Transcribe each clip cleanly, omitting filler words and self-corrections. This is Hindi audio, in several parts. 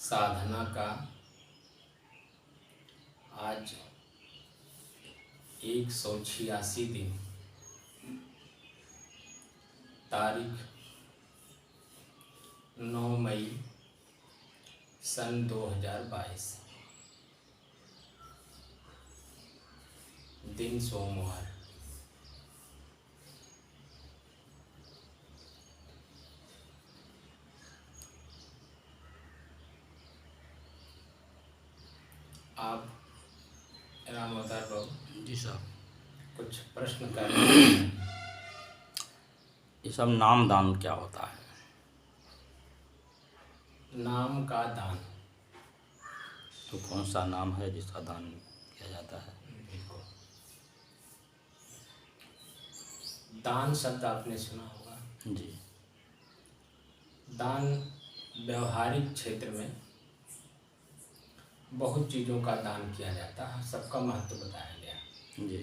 साधना का आज 186 दिन, तारीख 9 मई सन 2022, दिन सोमवार। आप राम अवतार बाबू जी साहब, कुछ प्रश्न कर रहे हैं। ये सब नाम दान क्या होता है? नाम का दान। तो कौन सा नाम है जिसका दान किया जाता है? बिल्कुल, दान शब्द आपने सुना होगा। जी। दान व्यवहारिक क्षेत्र में बहुत चीज़ों का दान किया जाता है, सबका महत्व बताया गया। जी।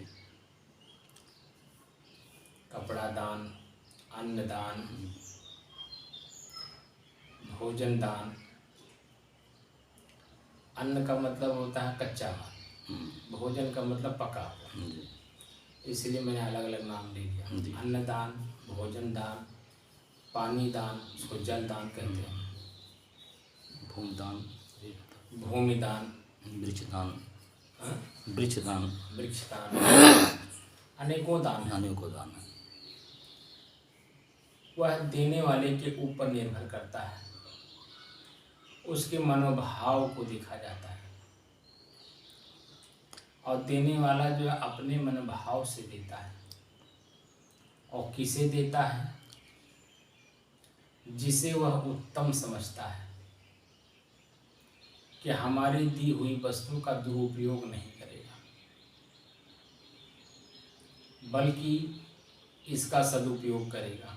कपड़ा दान, अन्न दान, भोजन दान। अन्न का मतलब होता है कच्चा माल, भोजन का मतलब पका हुआ, जी। इसलिए मैंने अलग अलग नाम ले लिया। जी। अन्न दान, भोजन दान, पानी दान, उसको जल दान कहते हैं। भूमदान, भूमि दान, वृक्षदान, हाँ? वृक्षदान, वृक्ष दान, अनेकों दान हैं। अनेकों दान है। वह देने वाले के ऊपर निर्भर करता है, उसके मनोभाव को देखा जाता है। और देने वाला जो है अपने मनोभाव से देता है। और किसे देता है? जिसे वह उत्तम समझता है कि हमारी दी हुई वस्तु का दुरुपयोग नहीं करेगा, बल्कि इसका सदुपयोग करेगा।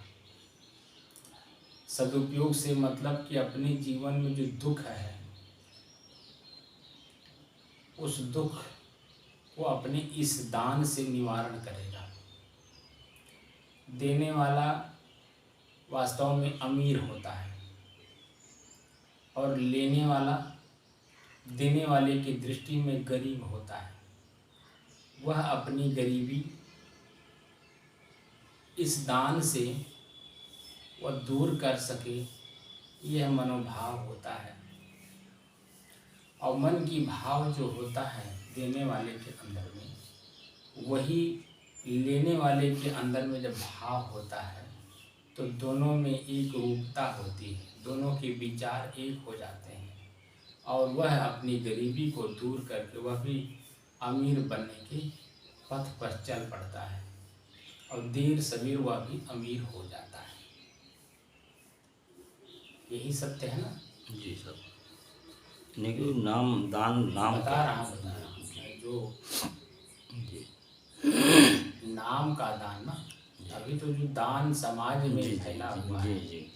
सदुपयोग से मतलब कि अपने जीवन में जो दुख है, उस दुख को अपने इस दान से निवारण करेगा। देने वाला वास्तव में अमीर होता है और लेने वाला देने वाले की दृष्टि में गरीब होता है। वह अपनी गरीबी इस दान से वह दूर कर सके, यह मनोभाव होता है। और मन की भाव जो होता है देने वाले के अंदर में, वही लेने वाले के अंदर में जब भाव होता है तो दोनों में एक रूपता होती है, दोनों के विचार एक हो जाते हैं। और वह अपनी गरीबी को दूर करके वह भी अमीर बनने के पथ पर चल पड़ता है और देर सवेर वह भी अमीर हो जाता है। यही सत्य है ना? जी सर। लेकिन नाम दान नाम बता क्या रहा है? हूँ जो जी। नाम का दान ना, अभी तो जो दान समाज में जी फैला जी हुआ जी है, जी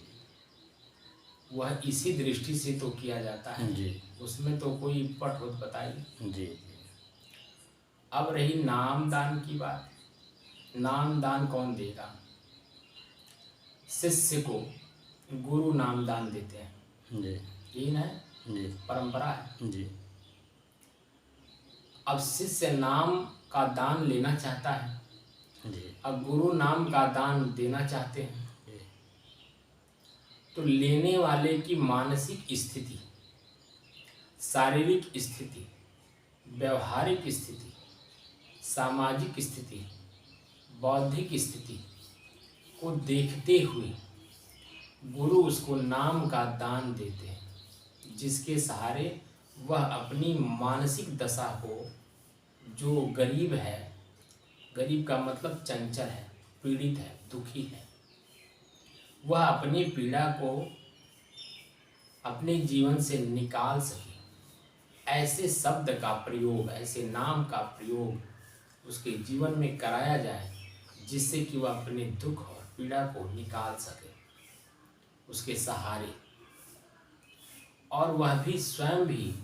वह इसी दृष्टि से तो किया जाता है। जी उसमें तो कोई पट होत बताइए। जी। अब रही नाम दान की बात। नाम दान कौन देगा? शिष्य को गुरु नाम दान देते हैं। जी यही ना है, जी परंपरा है। जी अब शिष्य नाम का दान लेना चाहता है, जी अब गुरु नाम का दान देना चाहते हैं। जी तो लेने वाले की मानसिक स्थिति, शारीरिक स्थिति, व्यवहारिक स्थिति, सामाजिक स्थिति, बौद्धिक स्थिति को देखते हुए गुरु उसको नाम का दान देते हैं, जिसके सहारे वह अपनी मानसिक दशा को, जो गरीब है, गरीब का मतलब चंचल है, पीड़ित है, दुखी है, वह अपनी पीड़ा को अपने जीवन से निकाल सके। ऐसे शब्द का प्रयोग, ऐसे नाम का प्रयोग उसके जीवन में कराया जाए, जिससे कि वह अपने दुख और पीड़ा को निकाल सके उसके सहारे, और वह भी स्वयं भी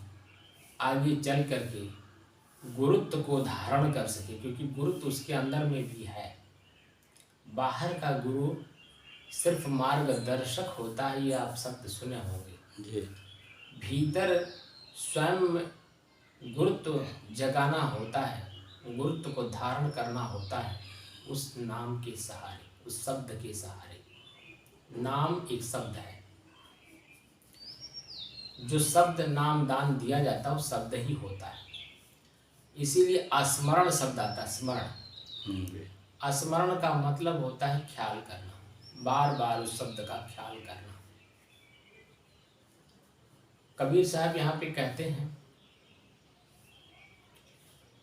आगे चल करके गुरुत्व को धारण कर सके, क्योंकि गुरुत्व उसके अंदर में भी है। बाहर का गुरु सिर्फ मार्गदर्शक होता है, ये आप शब्द सुने होंगे। जी भीतर स्वयं गुरुत्व जगाना होता है, गुरुत्व को धारण करना होता है उस नाम के सहारे, उस शब्द के सहारे। नाम एक शब्द है, जो शब्द नाम दान दिया जाता है वो शब्द ही होता है। इसीलिए स्मरण शब्द आता है, स्मरण। स्मरण का मतलब होता है ख्याल करना, बार बार उस शब्द का ख्याल करना। कबीर साहब यहाँ पे कहते हैं,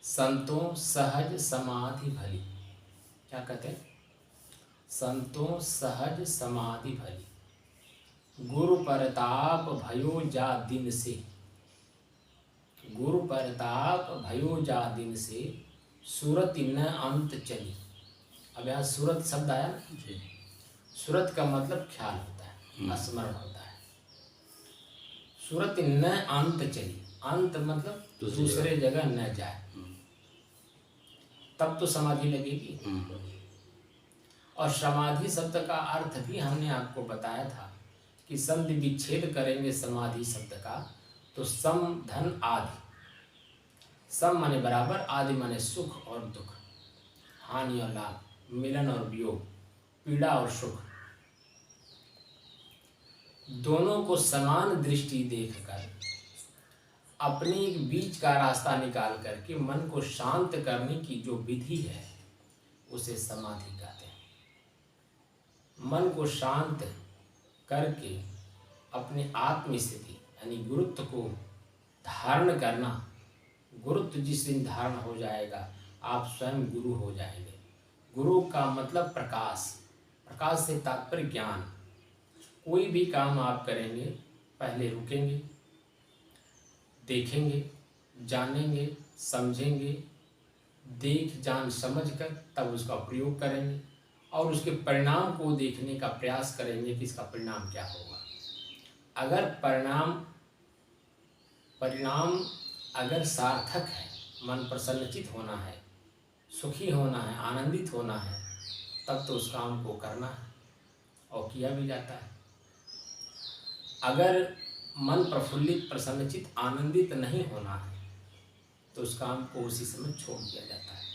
संतों सहज समाधि भली। क्या कहते हैं? संतों सहज समाधि भली, गुरु परताप भयो जा दिन से, गुरु परताप भयो जा दिन से, सूरत न अंत चली। अब यहाँ सूरत शब्द आया ना, सूरत का मतलब ख्याल होता है, स्मरण होता है। सूरत न अंत चली, अंत मतलब दूसरे जगह न जाए, तब तो समाधि लगेगी। और समाधि शब्द का अर्थ भी हमने आपको बताया था कि संधि विच्छेद करेंगे समाधि शब्द का तो सम धन आदि। सम माने बराबर, आदि माने सुख और दुख, हानि और लाभ, मिलन और वियोग, पीड़ा और सुख, दोनों को समान दृष्टि देखकर अपने एक बीच का रास्ता निकाल करके मन को शांत करने की जो विधि है उसे समाधि कहते हैं। मन को शांत करके अपने आत्म स्थिति यानी गुरुत्व को धारण करना। गुरुत्व जिस दिन धारण हो जाएगा आप स्वयं गुरु हो जाएंगे। गुरु का मतलब प्रकाश, प्रकाश से तात्पर्य ज्ञान। कोई भी काम आप करेंगे पहले रुकेंगे, देखेंगे, जानेंगे, समझेंगे, देख जान समझ कर तब उसका प्रयोग करेंगे और उसके परिणाम को देखने का प्रयास करेंगे कि इसका परिणाम क्या होगा। अगर परिणाम अगर सार्थक है, मन प्रसन्नचित होना है, सुखी होना है, आनंदित होना है, तब तो उस काम को करना है और किया भी जाता है। अगर मन प्रफुल्लित, प्रसन्नचित, आनंदित नहीं होना है तो उस काम को उसी समय छोड़ दिया जाता है।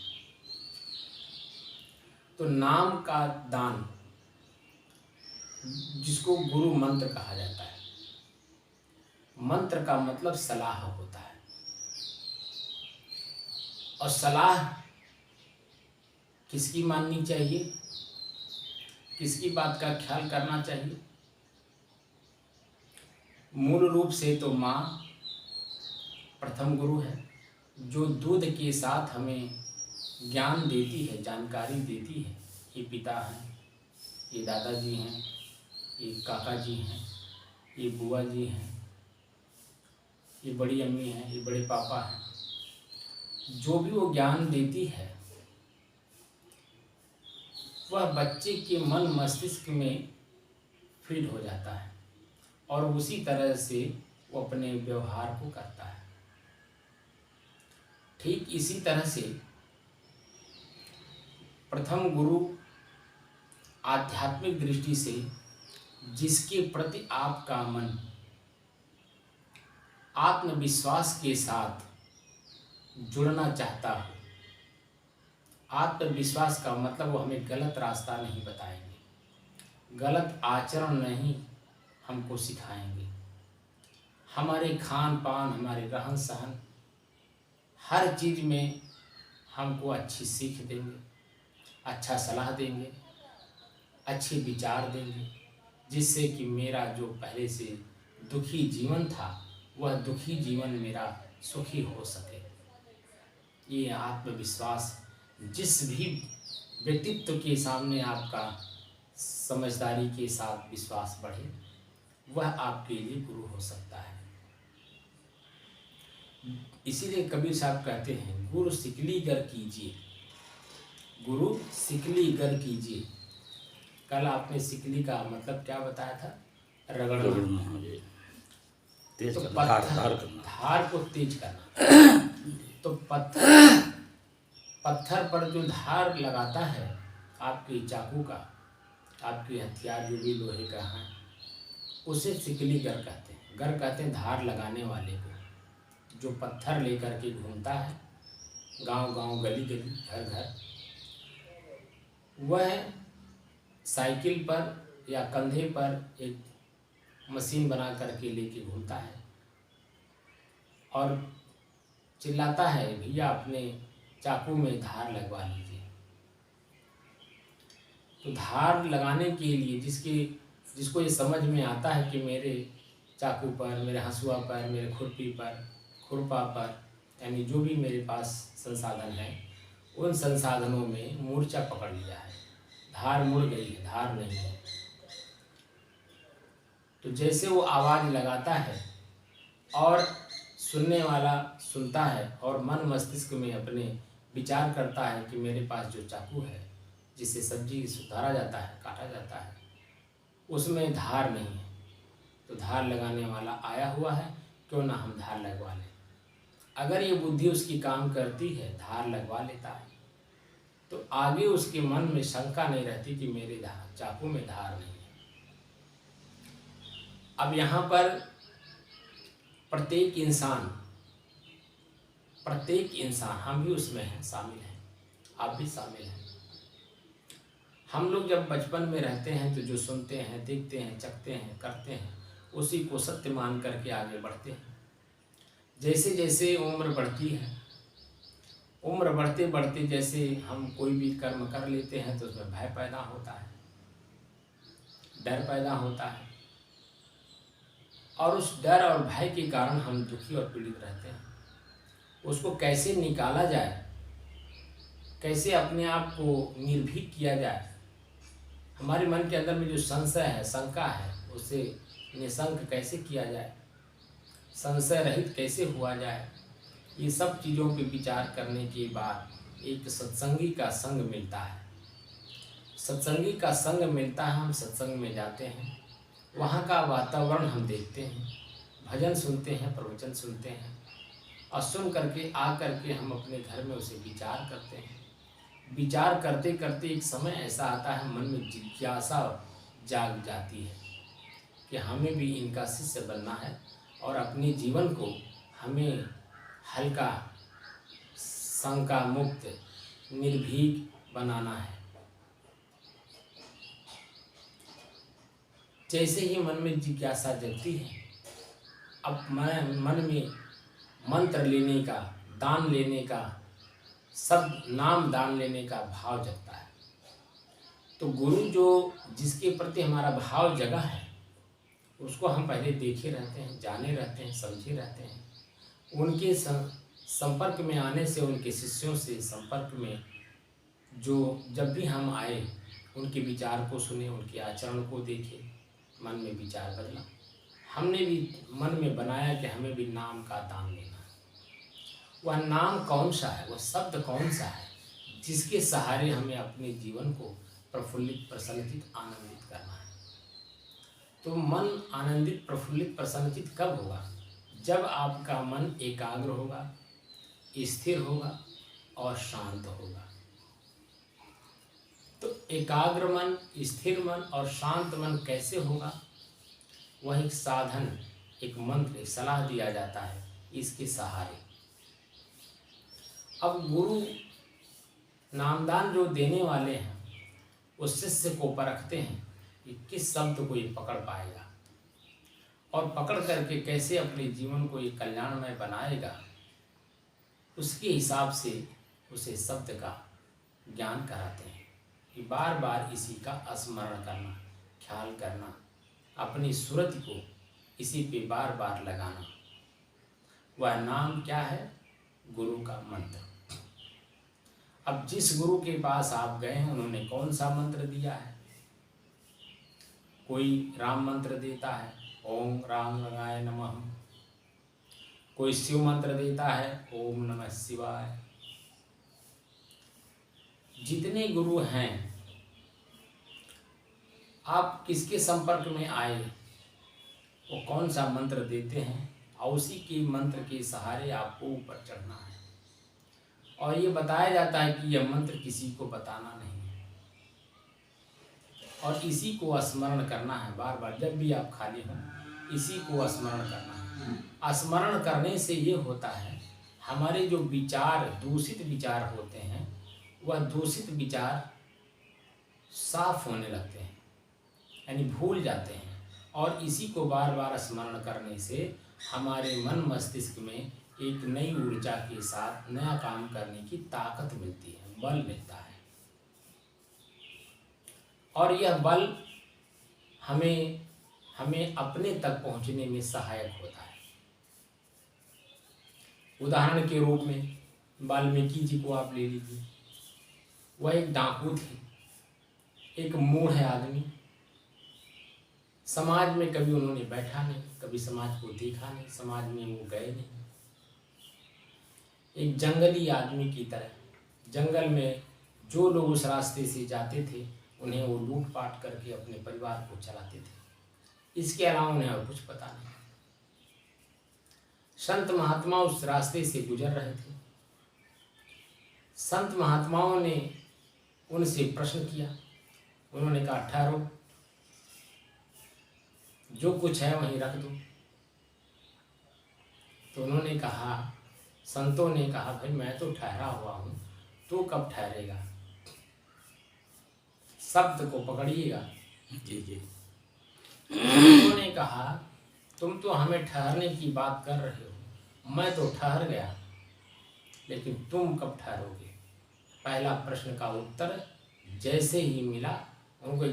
तो नाम का दान, जिसको गुरु मंत्र कहा जाता है, मंत्र का मतलब सलाह होता है। और सलाह किसकी माननी चाहिए, किसकी बात का ख्याल करना चाहिए? मूल रूप से तो माँ प्रथम गुरु है, जो दूध के साथ हमें ज्ञान देती है, जानकारी देती है। ये पिता हैं, ये दादाजी हैं, ये काका जी हैं, ये बुआ जी हैं, ये बड़ी अम्मी हैं, ये बड़े पापा हैं। जो भी वो ज्ञान देती है वह बच्चे के मन मस्तिष्क में फीड हो जाता है और उसी तरह से वो अपने व्यवहार को करता है। ठीक इसी तरह से प्रथम गुरु आध्यात्मिक दृष्टि से जिसके प्रति आपका मन आत्मविश्वास के साथ जुड़ना चाहता हो। आत्मविश्वास का मतलब वो हमें गलत रास्ता नहीं बताएंगे, गलत आचरण नहीं हमको सिखाएंगे। हमारे खान पान, हमारे रहन सहन, हर चीज़ में हमको अच्छी सीख देंगे, अच्छा सलाह देंगे, अच्छे विचार देंगे, जिससे कि मेरा जो पहले से दुखी जीवन था वह दुखी जीवन मेरा सुखी हो सके। ये आत्मविश्वास जिस भी व्यक्तित्व के सामने आपका समझदारी के साथ विश्वास बढ़े वह आपके लिए गुरु हो सकता है। इसीलिए कबीर साहब कहते हैं, गुरु सिकली गर कीजिए, गुरु सिकली गर कीजिए। कल आपने सिकली का मतलब क्या बताया था? रगड़ना, तेज तो करना, धार करना, धार को तेज करना। तो पत्थर पर जो धार लगाता है आपके चाकू का, आपके हथियार जो भी लोहे का है, उसे सिकली गर कहते हैं। गर कहते हैं धार लगाने वाले को, जो पत्थर लेकर के घूमता है गांव गांव गली गली घर घर। वह साइकिल पर या कंधे पर एक मशीन बना करके लेके घूमता है और चिल्लाता है, भैया अपने चाकू में धार लगवा लीजिए। तो धार लगाने के लिए जिसको ये समझ में आता है कि मेरे चाकू पर, मेरे हंसुआ पर, मेरे खुरपी पर, खुरपा पर, यानी जो भी मेरे पास संसाधन है, उन संसाधनों में मूर्छा पकड़ लिया है, धार मुड़ गई है, धार नहीं है। तो जैसे वो आवाज़ लगाता है और सुनने वाला सुनता है और मन मस्तिष्क में अपने विचार करता है कि मेरे पास जो चाकू है जिससे सब्जी सुधारा जाता है, काटा जाता है, उसमें धार नहीं है, तो धार लगाने वाला आया हुआ है, क्यों ना हम धार लगवा लें। अगर ये बुद्धि उसकी काम करती है, धार लगवा लेता है, तो आगे उसके मन में शंका नहीं रहती कि मेरे चाकू में धार नहीं है। अब यहाँ पर प्रत्येक इंसान, हम भी उसमें हैं, शामिल हैं, आप भी शामिल हैं। हम लोग जब बचपन में रहते हैं तो जो सुनते हैं, देखते हैं, चखते हैं, करते हैं, उसी को सत्य मान करके आगे बढ़ते हैं। जैसे जैसे उम्र बढ़ती है, उम्र बढ़ते बढ़ते जैसे हम कोई भी कर्म कर लेते हैं तो उसमें भय पैदा होता है, डर पैदा होता है, और उस डर और भय के कारण हम दुखी और पीड़ित रहते हैं। उसको कैसे निकाला जाए, कैसे अपने आप को निर्भीक किया जाए, हमारे मन के अंदर में जो संशय है, शंका है, उसे निशंक कैसे किया जाए, संशय रहित कैसे हुआ जाए, ये सब चीज़ों पे विचार करने के बाद एक सत्संगी का संग मिलता है। सत्संगी का संग मिलता है, हम सत्संग में जाते हैं, वहाँ का वातावरण हम देखते हैं, भजन सुनते हैं, प्रवचन सुनते हैं, और सुन करके आ करके हम अपने घर में उसे विचार करते हैं। विचार करते करते एक समय ऐसा आता है, मन में जिज्ञासा जाग जाती है कि हमें भी इनका शिष्य बनना है और अपने जीवन को हमें हल्का, शंका मुक्त, निर्भीक बनाना है। जैसे ही मन में जिज्ञासा जगती है, अब मन में मंत्र लेने का, दान लेने का, सब नाम दान लेने का भाव जगता है। तो गुरु जो जिसके प्रति हमारा भाव जगा है, उसको हम पहले देखे रहते हैं, जाने रहते हैं, समझे रहते हैं। उनके संपर्क में आने से, उनके शिष्यों से संपर्क में जो जब भी हम आए, उनके विचार को सुने, उनके आचरण को देखे, मन में विचार बदला। हमने भी मन में बनाया कि हमें भी नाम का दान लेना है। वह नाम कौन सा है, वह शब्द कौन सा है, जिसके सहारे हमें अपने जीवन को प्रफुल्लित, प्रसन्नचित, आनंदित करना है। तो मन आनंदित, प्रफुल्लित, प्रसन्नचित कब होगा? जब आपका मन एकाग्र होगा, स्थिर होगा और शांत होगा। तो एकाग्र मन, स्थिर मन और शांत मन कैसे होगा? वह एक साधन, एक मंत्र, एक सलाह दिया जाता है इसके सहारे। अब गुरु नामदान जो देने वाले हैं, उस शिष्य को परखते हैं कि किस शब्द को ये पकड़ पाएगा और पकड़ करके कैसे अपने जीवन को ये कल्याणमय बनाएगा, उसके हिसाब से उसे शब्द का ज्ञान कराते हैं कि बार बार इसी का स्मरण करना, ख्याल करना, अपनी सूरत को इसी पे बार बार लगाना। वह नाम क्या है? गुरु का मंत्र। अब जिस गुरु के पास आप गए हैं, उन्होंने कौन सा मंत्र दिया है? कोई राम मंत्र देता है, ओम राम रंगाय नमः। कोई शिव मंत्र देता है, ओम नमः शिवाय। जितने गुरु हैं, आप किसके संपर्क में आए, वो कौन सा मंत्र देते हैं, और उसी के मंत्र के सहारे आपको ऊपर चढ़ना है। और ये बताया जाता है कि यह मंत्र किसी को बताना नहीं है, और इसी को स्मरण करना है बार बार। जब भी आप खाली हों, इसी को स्मरण करना है। स्मरण करने से ये होता है हमारे जो विचार दूषित विचार होते हैं वह दूषित विचार साफ होने लगते हैं, यानी भूल जाते हैं। और इसी को बार बार स्मरण करने से हमारे मन मस्तिष्क में एक नई ऊर्जा के साथ नया काम करने की ताकत मिलती है, बल मिलता है। और यह बल हमें अपने तक पहुंचने में सहायक होता है। उदाहरण के रूप में वाल्मीकि जी को आप ले लीजिए। वह एक डाकू थे, एक मूढ़ है आदमी। समाज में कभी उन्होंने बैठा नहीं, कभी समाज को देखा नहीं, समाज में वो गए नहीं। एक जंगली आदमी की तरह जंगल में जो लोग उस रास्ते से जाते थे उन्हें वो लूटपाट करके अपने परिवार को चलाते थे। इसके अलावा उन्हें और कुछ पता नहीं। संत महात्मा उस रास्ते से गुजर रहे थे। संत महात्माओं ने उनसे प्रश्न किया। उन्होंने कहा ठहरो, जो कुछ है वहीं रख दो। तो उन्होंने कहा, संतों ने कहा, भाई मैं तो ठहरा हुआ हूं, तू कब ठहरेगा? शब्द को पकड़िएगा। जी जी। संतों ने कहा, तुम तो हमें ठहरने की बात कर रहे हो, मैं तो ठहर गया, लेकिन तुम कब ठहरोगे? पहला प्रश्न का उत्तर जैसे ही मिला उनको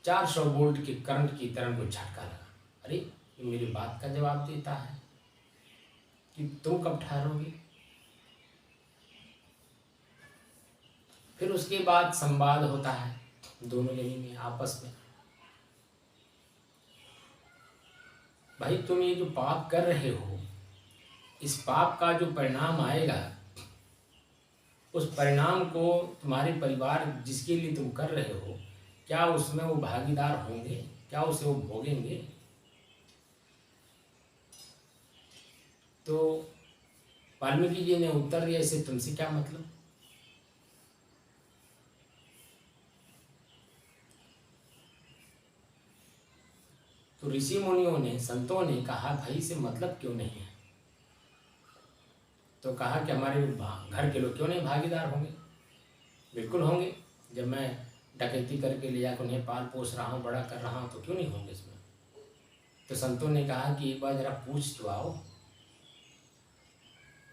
400 वोल्ट के करंट की तरह को झटका लगा। अरे ये मेरी बात का जवाब देता है कि तुम कब ठहरोगे? फिर उसके बाद संवाद होता है दोनों जनी में आपस में। भाई तुम ये जो पाप कर रहे हो, इस पाप का जो परिणाम आएगा, उस परिणाम को तुम्हारे परिवार जिसके लिए तुम कर रहे हो, क्या उसमें वो भागीदार होंगे? क्या उसे वो भोगेंगे? तो वाल्मीकि जी ने उत्तर दिया, इससे तुमसे क्या मतलब? तो ऋषि मुनियों ने, संतों ने कहा, भाई से मतलब क्यों नहीं है? तो कहा कि हमारे घर के लोग क्यों नहीं भागीदार होंगे? बिल्कुल होंगे। जब मैं डकैती करके ले जाकर उन्हें पाल पोस रहा हूँ, बड़ा कर रहा हूँ, तो क्यों नहीं होंगे इसमें? तो संतों ने कहा कि एक बार जरा पूछ तो आओ।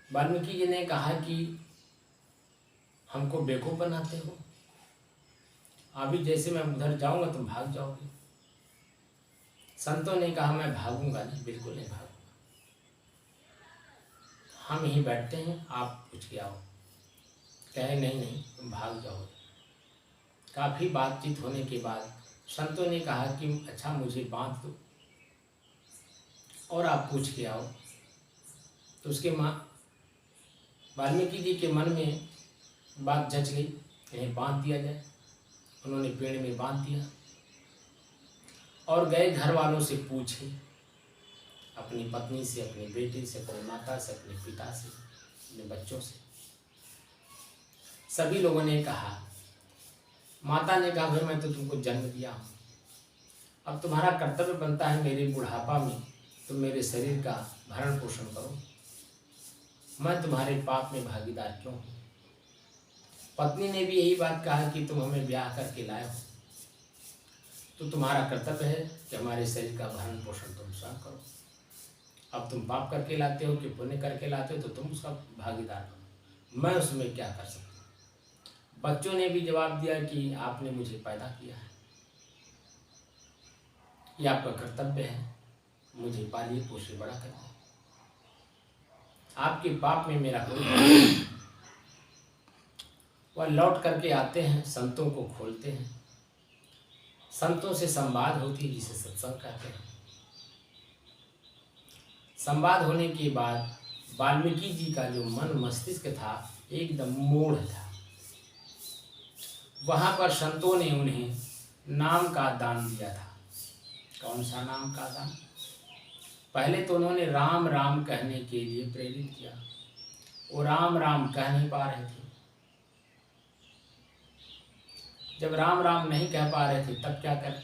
वाल्मीकि जी ने कहा कि हमको बेवकूफ़ बनाते हो, अभी जैसे मैं उधर जाऊंगा तुम भाग जाओगे। संतों ने कहा, मैं भागूंगा नहीं, बिल्कुल नहीं भागूंगा, हम यहीं बैठते हैं, आप पूछ के आओ। कहे नहीं नहीं तुम भाग जाओगे। काफ़ी बातचीत होने के बाद संतों ने कहा कि अच्छा मुझे बांध दो और आप पूछ के आओ। तो उसके वाल्मीकि जी के मन में बात जच गई, इन्हें बांध दिया जाए। उन्होंने पेड़ में बांध दिया और गए घर वालों से पूछे, अपनी पत्नी से, अपने बेटे से, अपनी माता से, अपने पिता से, अपने बच्चों से। सभी लोगों ने कहा, माता ने कहा, भाई मैं तो तुमको जन्म दिया हूँ, अब तुम्हारा कर्तव्य बनता है मेरे बुढ़ापा में तुम मेरे शरीर का भरण पोषण करो, मैं तुम्हारे पाप में भागीदार क्यों हूँ? पत्नी ने भी यही बात कहा कि तुम हमें ब्याह करके लाए हो, तो तुम्हारा कर्तव्य है कि हमारे शरीर का भरण पोषण तुम स्वयं करो। अब तुम पाप करके लाते हो कि पुण्य करके लाते हो, तो तुम उसका भागीदार बनो, मैं उसमें क्या कर सकता हूँ? बच्चों ने भी जवाब दिया कि आपने मुझे पैदा किया है, ये आपका कर्तव्य है, मुझे पालिए पोषिए बड़ा करिए, आपके पाप में मेरा कोई। वह लौट करके आते हैं, संतों को खोलते हैं, संतों से संवाद होती है जिसे सत्संग कहते हैं। संवाद होने के बाद वाल्मीकि जी का जो मन मस्तिष्क था एकदम मूढ़ था। वहां पर संतों ने उन्हें नाम का दान दिया था। कौन सा नाम का दान? पहले तो उन्होंने राम राम कहने के लिए प्रेरित किया, वो राम राम कह नहीं पा रहे थे। जब राम राम नहीं कह पा रहे थे तब क्या करें?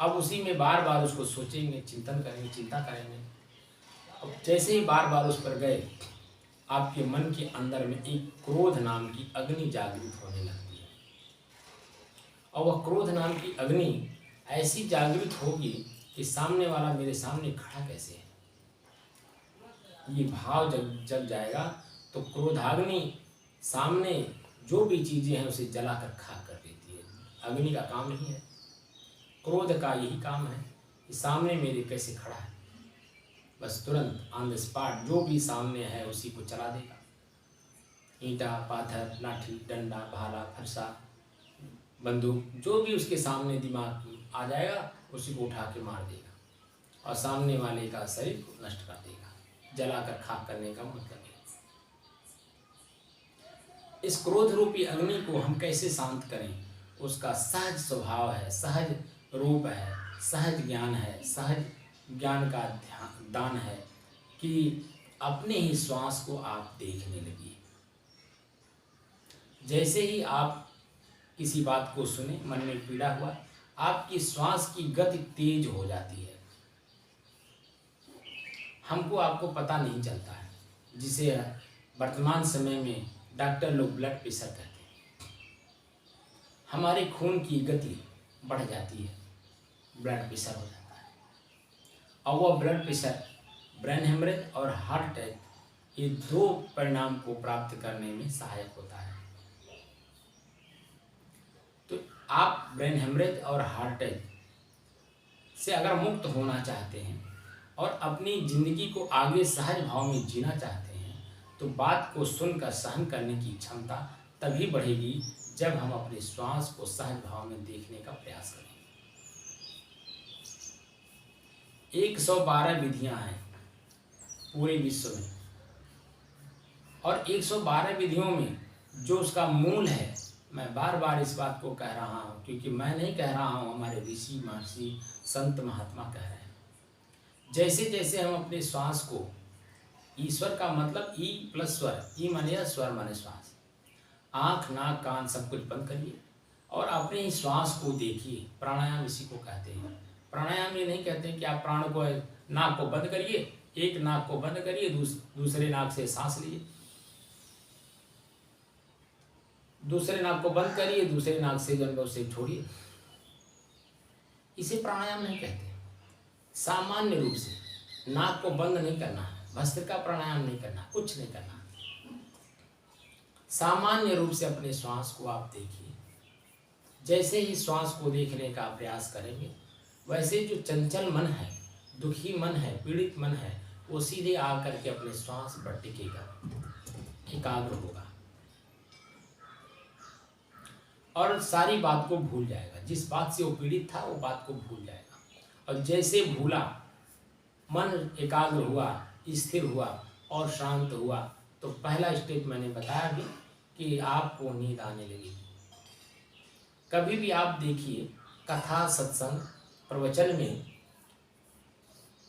अब उसी में बार बार उसको सोचेंगे, चिंतन करेंगे, चिंता करेंगे। अब जैसे ही बार बार उस पर गए, आपके मन के अंदर में एक क्रोध नाम की अग्नि जागृत होने लगती है। और वह क्रोध नाम की अग्नि ऐसी जागृत होगी कि सामने वाला मेरे सामने खड़ा कैसे है, ये भाव जब जग जाएगा तो क्रोधाग्नि सामने जो भी चीजें हैं उसे जलाकर खाक कर देती है। अग्नि का काम नहीं है, क्रोध का यही काम है कि सामने मेरे कैसे खड़ा है, बस तुरंत ऑन द स्पॉट जो भी सामने है उसी को चला देगा। ईंटा, पाथर, लाठी, डंडा, भाला, फरसा, बंदूक, जो भी उसके सामने दिमाग में आ जाएगा उसी को उठा के मार देगा और सामने वाले का शरीर को नष्ट कर देगा। जलाकर खाक करने का मतलब है। इस क्रोध रूपी अग्नि को हम कैसे शांत करें? उसका सहज स्वभाव है, सहज रूप है, सहज ज्ञान है, सहज ज्ञान का दान है कि अपने ही श्वास को आप देखने लगिए। जैसे ही आप किसी बात को सुने, मन में पीड़ा हुआ, आपकी श्वास की गति तेज हो जाती है। हमको आपको पता नहीं चलता है, जिसे वर्तमान समय में डॉक्टर लोग ब्लड प्रेशर कहते हैं। हमारे खून की गति बढ़ जाती है, ब्लड प्रेशर हो जाता है। और वह ब्लड प्रेशर, ब्रेन हेमरेज और हार्ट अटैक, ये दो परिणाम को प्राप्त करने में सहायक होता है। तो आप ब्रेन हेमरेज और हार्ट अटैक से अगर मुक्त होना चाहते हैं और अपनी जिंदगी को आगे सहज भाव में जीना चाहते हैं तो बात को सुनकर सहन करने की क्षमता तभी बढ़ेगी जब हम अपने श्वास को सहज भाव में देखने का प्रयास करेंगे। 112 विधियां हैं पूरे विश्व में और 112 विधियों में जो उसका मूल है, मैं बार बार इस बात को कह रहा हूँ क्योंकि मैं नहीं कह रहा हूँ, हमारे ऋषि महर्षि संत महात्मा कह रहे हैं। जैसे जैसे हम अपने श्वास को, ईश्वर का मतलब ई प्लस स्वर, ई माने स्वर माने श्वास, आँख नाक कान सब कुछ बंद करिए और अपने ही श्वास को देखिए। प्राणायाम इसी को कहते हैं। प्राणायाम ये नहीं कहते हैं कि आप प्राण को, नाक को बंद करिए, एक नाक को बंद करिए, दूसरे नाक से सांस लीजिए, दूसरे नाक को बंद करिए, दूसरे नाक से जो से छोड़िए। इसे प्राणायाम नहीं कहते। सामान्य रूप से नाक को बंद नहीं करना है, भस्त्रिका प्राणायाम नहीं करना, कुछ नहीं करना। सामान्य रूप से अपने श्वास को आप देखिए। जैसे ही श्वास को देखने का प्रयास करेंगे वैसे जो चंचल मन है, दुखी मन है, पीड़ित मन है, वो सीधे आकर के अपने श्वास पर टिकेगा, एकाग्र होगा और सारी बात को भूल जाएगा। जिस बात से वो पीड़ित था वो बात को भूल जाएगा। और जैसे भूला, मन एकाग्र हुआ, स्थिर हुआ और शांत हुआ, तो पहला स्टेप मैंने बताया भी कि आपको नींद आने लगेगी। कभी भी आप देखिए कथा, सत्संग, प्रवचन में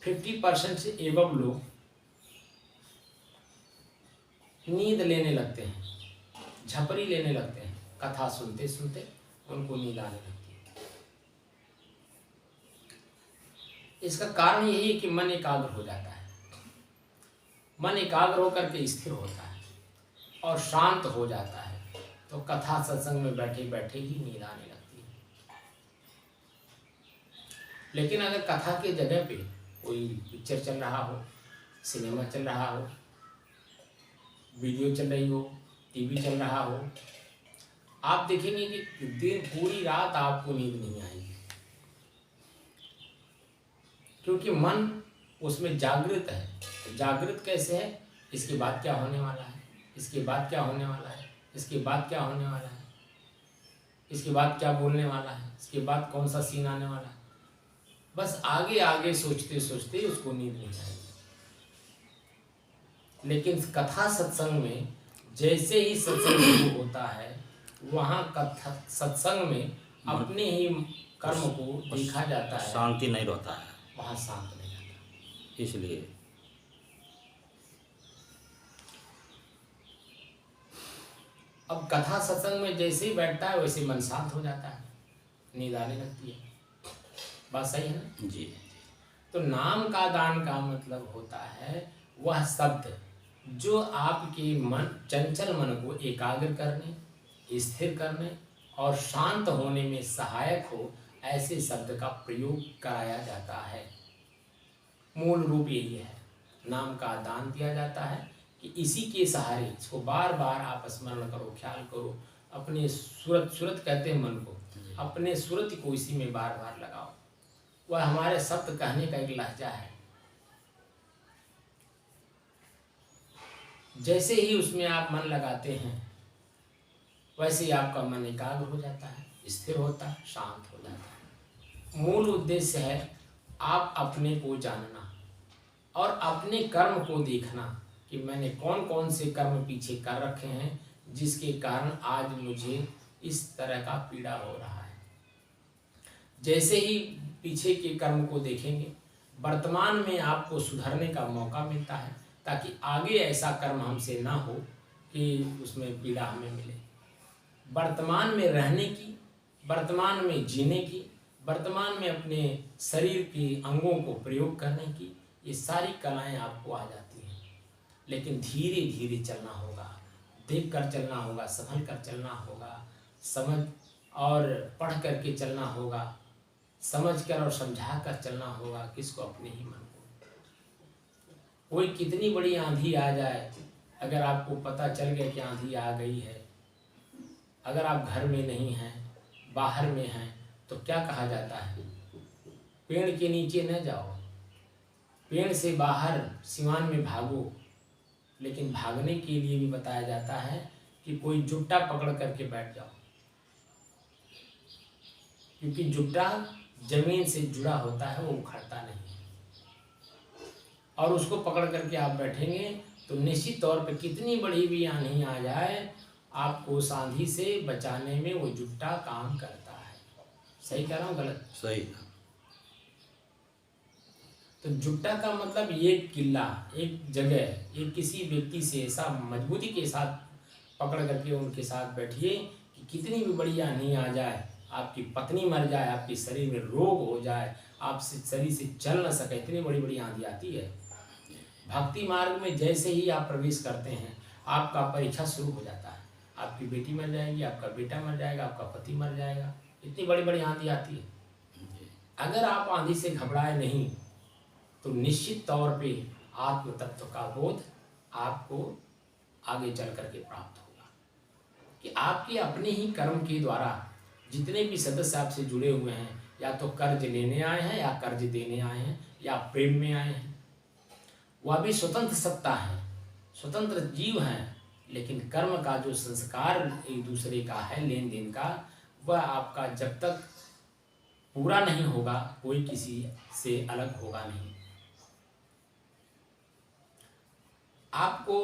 50% से एवं लोग नींद लेने लगते हैं, झपरी लेने लगते हैं। कथा सुनते सुनते उनको नींद आने लगती है। इसका कारण यही है कि मन एकाग्र हो जाता है। मन एकाग्र होकर के स्थिर होता है और शांत हो जाता है, तो कथा सत्संग में बैठे बैठे ही नींद आने लगती है। लेकिन अगर कथा के जगह पे कोई पिक्चर चल रहा हो, सिनेमा चल रहा हो, वीडियो चल रही हो, टीवी चल रहा हो, आप देखेंगे कि दिन पूरी रात आपको नींद नहीं आएगी, क्योंकि मन उसमें जागृत है। तो जागृत कैसे है? इसके बाद क्या होने वाला है, इसके बाद क्या होने वाला है, इसके बाद क्या होने वाला है, इसके बाद क्या बोलने वाला है, इसके बाद कौन सा सीन आने वाला है, बस आगे आगे सोचते सोचते उसको नींद नहीं आएगी। लेकिन कथा सत्संग में जैसे ही सत्संग शुरू होता है, वहाँ कथा सत्संग में अपने ही कर्म को देखा जाता है, शांति नहीं रहता है, वहाँ शांत नहीं रहता। इसलिए अब कथा सत्संग में जैसे ही बैठता है वैसे मन शांत हो जाता है, नींद आने लगती है। बात सही है ना? जी। तो नाम का दान का मतलब होता है वह शब्द जो आपके मन चंचल मन को एकाग्र करने, स्थिर करने और शांत होने में सहायक हो, ऐसे शब्द का प्रयोग कराया जाता है। मूल रूप यही है, नाम का दान दिया जाता है कि इसी के सहारे इसको बार बार आप स्मरण करो, ख्याल करो, अपने सूरत कहते हैं मन को, अपने सूरत को इसी में बार बार लगाओ। वह हमारे शब्द कहने का एक लहजा है। जैसे ही उसमें आप मन लगाते हैं वैसे ही आपका मन एकाग्र हो जाता है, स्थिर होता है, शांत हो जाता है। मूल उद्देश्य है आप अपने को जानना और अपने कर्म को देखना कि मैंने कौन कौन से कर्म पीछे कर रखे हैं जिसके कारण आज मुझे इस तरह का पीड़ा हो रहा है। जैसे ही पीछे के कर्म को देखेंगे, वर्तमान में आपको सुधरने का मौका मिलता है ताकि आगे ऐसा कर्म हमसे ना हो कि उसमें पीड़ा हमें मिले। वर्तमान में रहने की, वर्तमान में जीने की, वर्तमान में अपने शरीर के अंगों को प्रयोग करने की, ये सारी कलाएं आपको आ जाती हैं। लेकिन धीरे धीरे चलना होगा, देख कर चलना होगा, संभल कर चलना होगा, समझ और पढ़ करके चलना होगा, समझ कर और समझा कर चलना होगा। किसको? अपने ही मन को। कोई कितनी बड़ी आंधी आ जाए, अगर आपको पता चल गया कि आंधी आ गई है, अगर आप घर में नहीं हैं, बाहर में हैं, तो क्या कहा जाता है? पेड़ के नीचे न जाओ, पेड़ से बाहर सिवान में भागो। लेकिन भागने के लिए भी बताया जाता है कि कोई जुट्टा पकड़ करके बैठ जाओ, क्योंकि जुट्टा जमीन से जुड़ा होता है, वो उखड़ता नहीं है। और उसको पकड़ करके आप बैठेंगे तो निश्चित तौर पे कितनी बड़ी भी आंधी आ जाए, आपको उस आंधी से बचाने में वो जुट्टा काम करता है। सही कह रहा हूँ, गलत? सही। तो जुट्टा का मतलब एक किला, एक जगह, एक किसी व्यक्ति से ऐसा मजबूती के साथ पकड़ करके उनके साथ बैठिए कि कितनी भी बड़ी आंधी आ जाए, आपकी पत्नी मर जाए, आपके शरीर में रोग हो जाए, आप शरीर से चल न सके, इतनी बड़ी बड़ी आंधी आती है। भक्ति मार्ग में जैसे ही आप प्रवेश करते हैं, आपका परीक्षा शुरू हो जाता है। आपकी बेटी मर जाएगी, आपका बेटा मर जाएगा, आपका पति मर जाएगा, इतनी बड़ी बड़ी आंधी आती है। अगर आप आंधी से घबराए नहीं तो निश्चित तौर पे आत्म तत्व का बोध आपको आगे चल करके प्राप्त होगा कि आपके अपने ही कर्म के द्वारा जितने भी सदस्य आपसे जुड़े हुए हैं, या तो कर्ज लेने आए हैं, या कर्ज देने आए हैं, या प्रेम में आए हैं, वह भी स्वतंत्र सत्ता है, स्वतंत्र जीव हैं। लेकिन कर्म का जो संस्कार एक दूसरे का है, लेन देन का, वह आपका जब तक पूरा नहीं होगा, कोई किसी से अलग होगा नहीं। आपको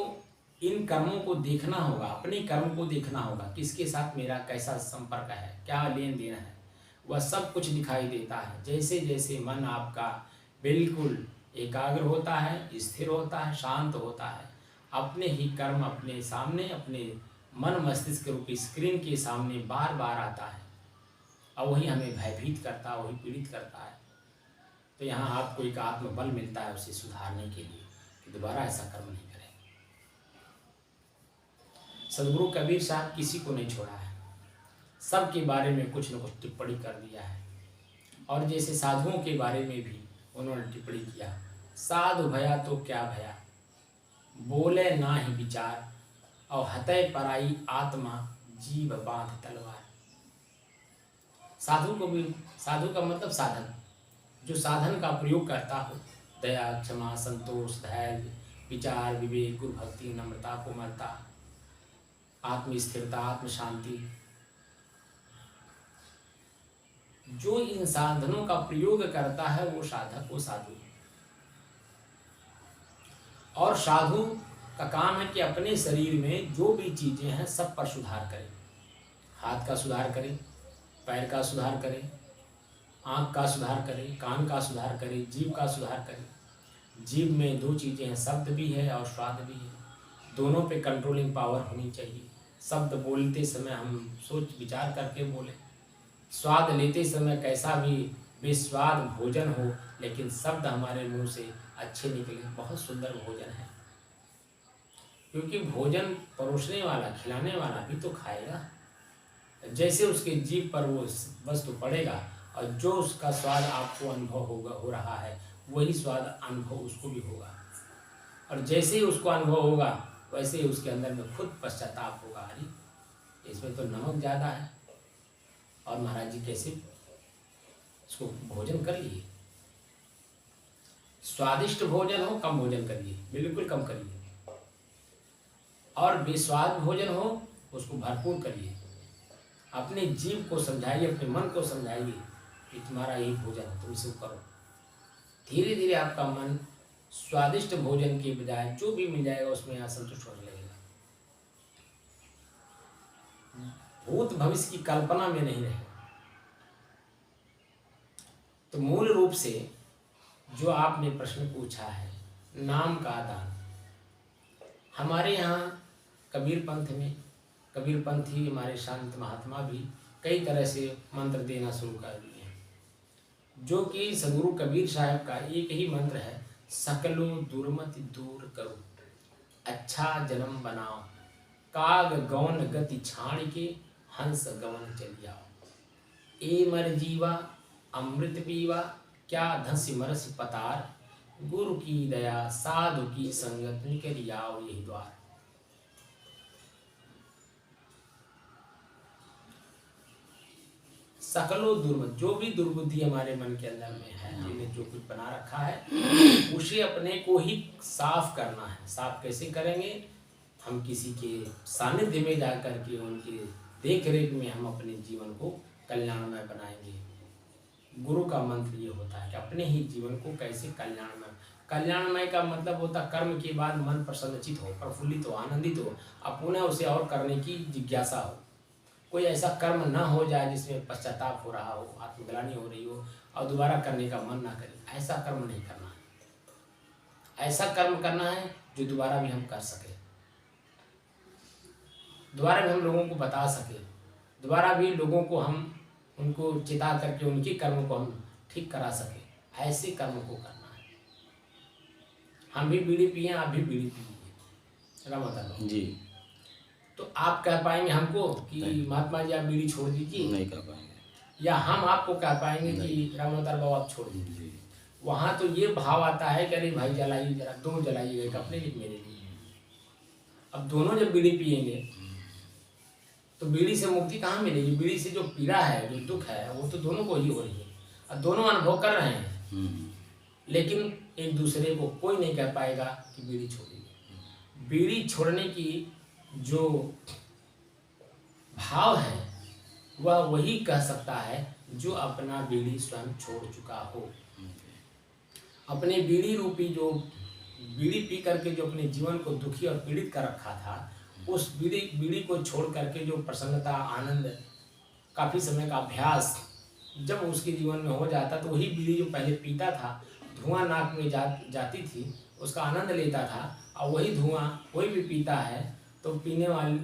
इन कर्मों को देखना होगा, अपने कर्म को देखना होगा, किसके साथ मेरा कैसा संपर्क है, क्या लेन देन है, वह सब कुछ दिखाई देता है। जैसे जैसे मन आपका बिल्कुल एकाग्र होता है, स्थिर होता है, शांत होता है, अपने ही कर्म अपने सामने, अपने मन मस्तिष्क रूपी स्क्रीन के सामने बार बार आता है और वही हमें भयभीत करता है, वही पीड़ित करता है। तो यहाँ आपको एक आत्मबल मिलता है उसे सुधारने के लिए कि दोबारा ऐसा कर्म नहीं करें। सदगुरु कबीर साहब किसी को नहीं छोड़ा है, सबके बारे में कुछ न कुछ टिप्पणी कर दिया है। और जैसे साधुओं के बारे में भी उन्होंने टिप्पणी किया, साधु भया तो क्या भया, बोले ना ही विचार, और हतय पराई आत्मा, जीव बांध तलवार। साधु को भी, साधु का मतलब साधन, जो साधन का प्रयोग करता हो, दया, क्षमा, संतोष, धैर्य, विचार, विवेक, गुरु भक्ति, नम्रता, कोमलता, आत्म स्थिरता, आत्म शांति, जो इन साधनों का प्रयोग करता है वो साधक, वो साधु है। और साधु का काम है कि अपने शरीर में जो भी चीजें हैं सब पर सुधार करें। हाथ का सुधार करें, पैर का सुधार करें, आँख का सुधार करें, कान का सुधार करें, जीभ का सुधार करें। जीभ में दो चीजें हैं, शब्द भी है और स्वाद भी है, दोनों पे कंट्रोलिंग पावर होनी चाहिए। शब्द बोलते समय हम सोच विचार करके बोलें, स्वाद लेते समय कैसा भी बेस्वाद भोजन हो लेकिन शब्द हमारे मुंह से अच्छे निकले, बहुत सुंदर भोजन है। क्योंकि भोजन परोसने वाला, खिलाने वाला भी तो खाएगा। जैसे उसके जीभ पर वो वस्तु पड़ेगा और जो उसका स्वाद आपको अनुभव हो रहा है, वही स्वाद अनुभव उसको भी होगा। और जैसे ही उसको अनुभव होगा वैसे ही उसके अंदर में खुद पश्चाताप होगा, अरे इसमें तो नमक ज़्यादा है। और महाराज जी कैसे इसको भोजन कर लिए। स्वादिष्ट भोजन हो कम भोजन करिए, बिल्कुल कम करिए। और बेस्वाद भोजन हो उसको भरपूर करिए। अपने जीव को समझाइए, अपने मन को समझाइए कि तुम्हारा यही भोजन है, तुम इसे करो। धीरे धीरे आपका मन स्वादिष्ट भोजन के बजाय जो भी मिल जाएगा उसमें असंतुष्ट होने लगेगा। भूत भविष्य की कल्पना में नहीं रहेगा। तो मूल रूप से जो आपने प्रश्न पूछा है, नाम का दान, हमारे यहाँ कबीर पंथ में, कबीर पंथी हमारे शांत महात्मा भी कई तरह से मंत्र देना शुरू कर दिए हैं, जो कि सदगुरु कबीर साहब का एक ही मंत्र है, सकलो दुर्मति दूर करो, अच्छा जन्म बनाओ, काग गौन गति छाण के हंस गवन चल जाओ। ए मर जीवा अमृत पीवा, क्या धस मरस पतार, गुरु की दया साधु की संगत निकल आओ यही द्वार। सकलो दुर्मत, जो भी दुर्बुद्धि हमारे मन के अंदर में है, हमने जो कुछ बना रखा है, उसे अपने को ही साफ करना है। साफ कैसे करेंगे? हम किसी के सानिध्य में जा करके उनके देख रेख में हम अपने जीवन को कल्याणमय बनाएंगे। गुरु का मंत्र ये होता है कि अपने ही जीवन को कैसे कल्याणमय। कल्याणमय का मतलब होता कर्म के बाद मन प्रसन्नचित हो, प्रफुल्लित हो, आनंदित हो, अब पुनः उसे और करने की जिज्ञासा हो। कोई ऐसा कर्म ना हो जाए जिसमें पश्चाताप हो रहा हो, आत्मग्लानि हो रही हो और दोबारा करने का मन ना करे। ऐसा कर्म नहीं करना है। ऐसा कर्म करना है जो दोबारा भी हम कर सके, दोबारा भी हम लोगों को बता सके, दोबारा भी लोगों को हम उनको चिता करके उनके कर्म को हम ठीक करा सके। ऐसे कर्म को करना है। हम भी बीड़ी पिए, आप भी बीड़ी पिए, रमतल जी। तो आप कह पाएंगे हमको कि महात्मा जी आप बीड़ी छोड़ दीजिए? नहीं कह पाएंगे। या हम आपको कह पाएंगे कि रामोदार बाबू आप छोड़ दीजिए? वहाँ तो ये भाव आता है कि अरे भाई जलाइए, जरा दोनों जलाइए, एक अपने लिए मेरे लिए। अब दोनों जब बीड़ी पिएंगे तो बीड़ी से मुक्ति कहाँ मिलेगी? बीड़ी से जो पीड़ा है, जो दुख है, वो तो दोनों को ही हो रही है और दोनों अनुभव कर रहे हैं। लेकिन एक दूसरे को कोई नहीं कह पाएगा कि बीड़ी छोड़िए। बीड़ी छोड़ने की जो भाव है वह वही कह सकता है जो अपना बीड़ी स्वयं छोड़ चुका हो। अपने बीड़ी रूपी जो बीड़ी पी करके जो अपने जीवन को दुखी और पीड़ित कर रखा था, उस बीड़ी को छोड़ करके जो प्रसन्नता, आनंद, काफ़ी समय का अभ्यास जब उसके जीवन में हो जाता तो वही बीड़ी जो पहले पीता था, धुआं नाक में जाती थी, उसका आनंद लेता था, और वही धुआं कोई भी पीता है तो पीने वाले,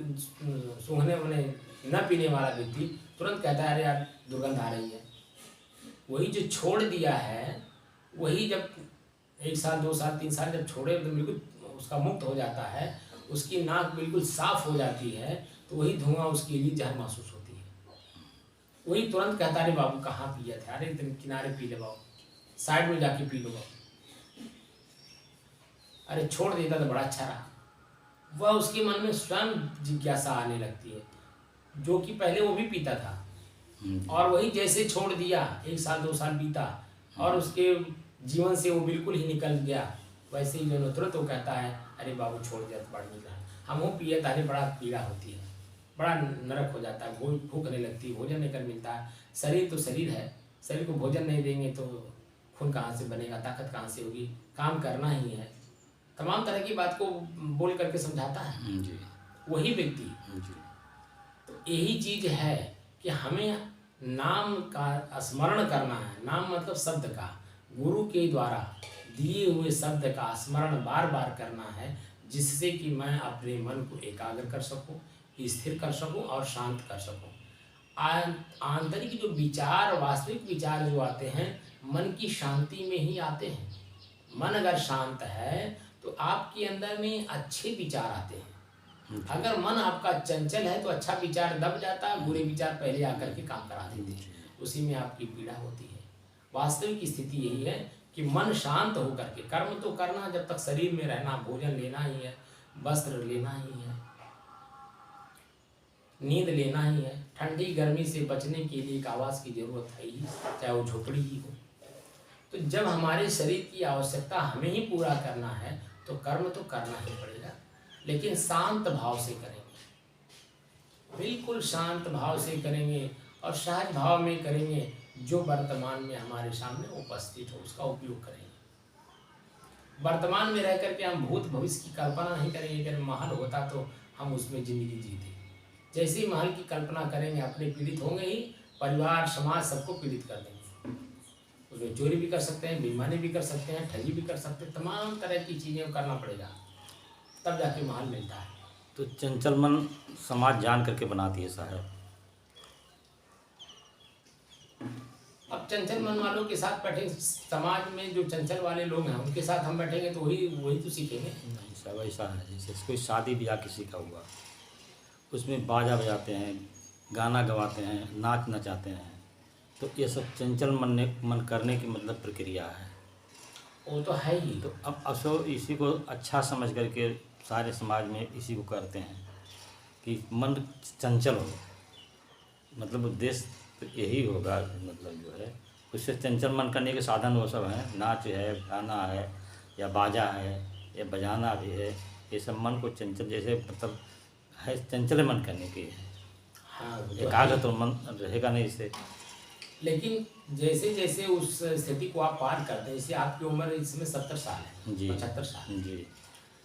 सूंघने में न पीने वाला व्यक्ति तुरंत कहता है अरे यार दुर्गंध आ रही है। वही जो छोड़ दिया है, वही जब 1 साल 2 साल 3 साल जब छोड़े तो बिल्कुल उसका मुक्त हो जाता है, उसकी नाक बिल्कुल साफ हो जाती है, तो वही धुआं उसके लिए जहर महसूस होती है। वही तुरंत कहता अरे बाबू कहाँ पिया था, अरे तुम किनारे पी ले बाबू, साइड में जाके पी लो बाबू, अरे छोड़ देता तो बड़ा अच्छा रहा। वह उसके मन में स्वयं जिज्ञासा आने लगती है, जो कि पहले वो भी पीता था और वही जैसे छोड़ दिया, 1 साल 2 साल बीता और उसके जीवन से वो बिल्कुल ही निकल गया, वैसे ही जो तुरंत वो कहता है अरे बाबू छोड़ दिया तो बड़ा निकला, हम वो पिए तारे बड़ा पीड़ा होती है, बड़ा नरक हो जाता है, भूख नहीं लगती, भोजन नहीं कर मिलता। शरीर तो शरीर है, शरीर को भोजन नहीं देंगे तो खून कहाँ से बनेगा, ताकत कहाँ से होगी, काम करना ही है। तमाम तरह की बात को बोल करके समझाता है जी। वही व्यक्ति। जी। तो यही चीज है कि हमें नाम का स्मरण करना है। नाम मतलब शब्द का, गुरु के द्वारा दिए हुए शब्द का स्मरण बार बार करना है, जिससे कि मैं अपने मन को एकाग्र कर सकूं, स्थिर कर सकूं और शांत कर सकूं। आंतरिक जो विचार, वास्तविक विचार जो आते हैं मन की शांति में ही आते हैं। मन अगर शांत है तो आपके अंदर में अच्छे विचार आते हैं। अगर मन आपका चंचल है तो अच्छा विचार दब जाता है, बुरे विचार पहले आकर के काम करा देते हैं, उसी में आपकी पीड़ा होती है। वास्तविक स्थिति यही है कि मन शांत होकर के कर्म तो करना, जब तक शरीर में रहना, भोजन लेना ही है, वस्त्र लेना ही है, नींद लेना ही है, ठंडी गर्मी से बचने के लिए एक आवास की जरूरत है ही, चाहे वो झोपड़ी ही हो। तो जब हमारे शरीर की आवश्यकता हमें ही पूरा करना है तो कर्म तो करना ही पड़ेगा, लेकिन शांत भाव से करेंगे, बिल्कुल शांत भाव से करेंगे और सहज भाव में करेंगे। जो वर्तमान में हमारे सामने उपस्थित हो उसका उपयोग करेंगे। वर्तमान में रह करके हम भूत भविष्य की कल्पना नहीं करेंगे। अगर महल होता तो हम उसमें जिंदगी जीते। जैसे ही महल की कल्पना करेंगे अपने पीड़ित होंगे ही, परिवार समाज सबको पीड़ित कर देंगे। उसमें चोरी भी कर सकते हैं, बेईमानी भी कर सकते हैं, ठगी भी कर सकते हैं, तमाम तरह की चीज़ें करना पड़ेगा, तब जाके महल मिलता है। तो चंचल मन समाज जान करके बनाती है साहब। अब चंचल मन वालों के साथ बैठे, समाज में जो चंचल वाले लोग हैं उनके साथ हम बैठेंगे तो वही तो सीखेंगे। नहीं साहब, ऐसा है जैसे कोई शादी ब्याह किसी का हुआ, उसमें बाजा बजाते हैं, गाना गवाते हैं, नाच नचाते हैं, तो ये सब चंचल मन करने की मतलब प्रक्रिया है। वो तो है ही। तो अब असो इसी को अच्छा समझ करके सारे समाज में इसी को करते हैं कि मन चंचल हो, मतलब उद्देश्य तो यही होगा। मतलब जो है उससे चंचल मन करने के साधन वो सब हैं, नाच है, गाना है, या बाजा है, या बजाना भी है। ये सब मन को चंचल, जैसे मतलब है चंचल मन करने की है। हाँ, एकाग्र तो मन रहेगा नहीं इससे। लेकिन जैसे जैसे उस स्थिति को आप पार करते हैं, जैसे आपकी उम्र इसमें 70 साल है, जी 75 साल जी।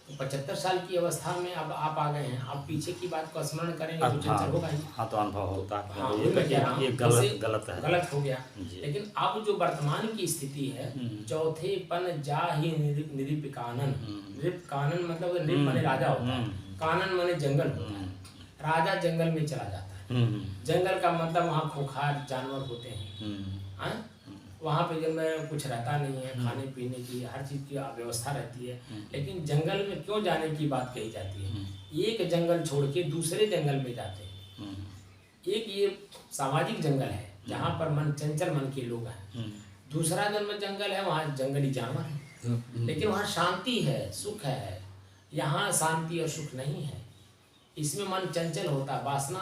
तो 75 साल की अवस्था में अब आप आ गए हैं। आप पीछे की बात को स्मरण करेंगे तो चंचल होगा ही। हाँ, तो अनुभव होता है। हाँ, ये मैं कह रहा हूँ, ये जैसे गलत है, गलत हो गया। जी। लेकिन अब जो वर्तमान की स्थिति है, चौथे पन जा ही निरिप कानन। निरिप कानन मतलब निरिप माने राजा होता है, कानन माने जंगल होता है। राजा जंगल में चला जाता है। जंगल का मतलब वहाँ खूंखार जानवर होते हैं, वहाँ पे जब में कुछ रहता नहीं है, खाने पीने की हर चीज़ की व्यवस्था रहती है। लेकिन जंगल में क्यों जाने की बात कही जाती है? एक जंगल छोड़ के दूसरे जंगल में जाते हैं। एक ये सामाजिक जंगल है जहाँ पर मन चंचल मन के लोग हैं। दूसरा जंगल है, वहाँ जंगली जानवर है, लेकिन वहाँ शांति है, सुख है। यहाँ शांति और सुख नहीं है, इसमें मन चंचल होता है, वासना